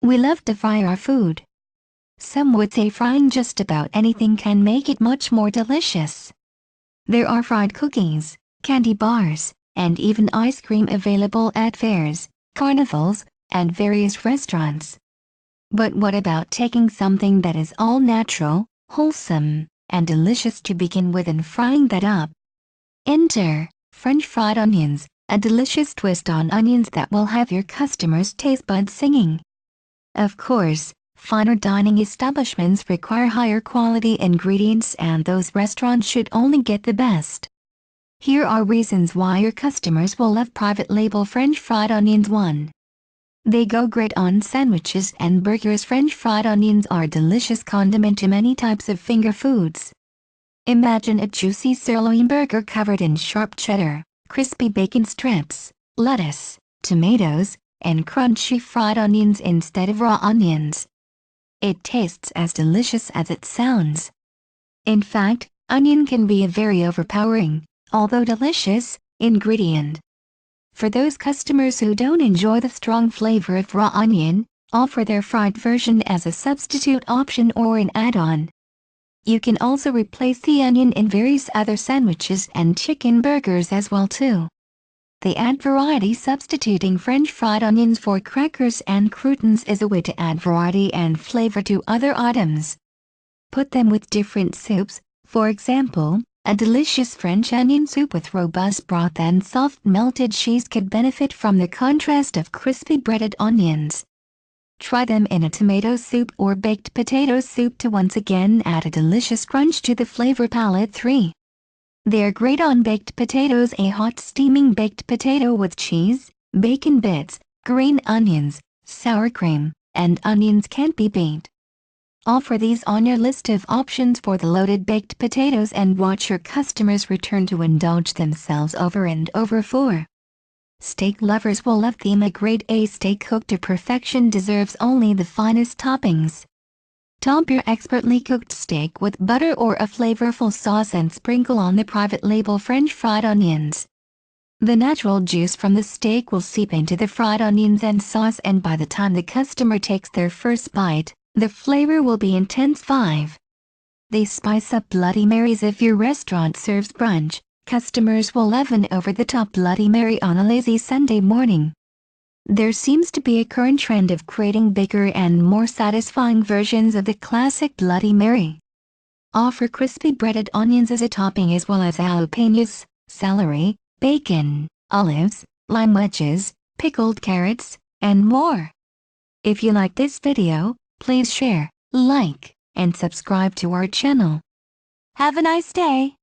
We love to fry our food. Some would say frying just about anything can make it much more delicious. There are fried cookies, candy bars, and even ice cream available at fairs, carnivals, and various restaurants. But what about taking something that is all natural, wholesome, and delicious to begin with and frying that up? Enter French fried onions, a delicious twist on onions that will have your customers' taste buds singing. Of course, finer dining establishments require higher quality ingredients, and those restaurants should only get the best. Here are reasons why your customers will love private label French fried onions. 1. They go great on sandwiches and burgers. French fried onions are a delicious condiment to many types of finger foods. Imagine a juicy sirloin burger covered in sharp cheddar, crispy bacon strips, lettuce, tomatoes, and crunchy fried onions instead of raw onions. It tastes as delicious as it sounds. In fact, onion can be a very overpowering, although delicious, ingredient. For those customers who don't enjoy the strong flavor of raw onion, offer their fried version as a substitute option or an add-on. You can also replace the onion in various other sandwiches and chicken burgers as well too. They add variety. Substituting French fried onions for crackers and croutons is a way to add variety and flavor to other items. Put them with different soups, for example, a delicious French onion soup with robust broth and soft melted cheese could benefit from the contrast of crispy breaded onions. Try them in a tomato soup or baked potato soup to once again add a delicious crunch to the flavor palette. 3. They're great on baked potatoes. A hot steaming baked potato with cheese, bacon bits, green onions, sour cream, and onions can't be beat. Offer these on your list of options for the loaded baked potatoes and watch your customers return to indulge themselves over and over. 4. Steak lovers will love them. A grade A steak cooked to perfection deserves only the finest toppings. Top your expertly cooked steak with butter or a flavorful sauce and sprinkle on the private label French fried onions. The natural juice from the steak will seep into the fried onions and sauce, and by the time the customer takes their first bite, the flavor will be intense. 5. They spice up Bloody Marys. If your restaurant serves brunch, customers will love an over-the-top Bloody Mary on a lazy Sunday morning. There seems to be a current trend of creating bigger and more satisfying versions of the classic Bloody Mary. Offer crispy breaded onions as a topping as well as jalapenos, celery, bacon, olives, lime wedges, pickled carrots, and more. If you like this video, please share, like, and subscribe to our channel. Have a nice day.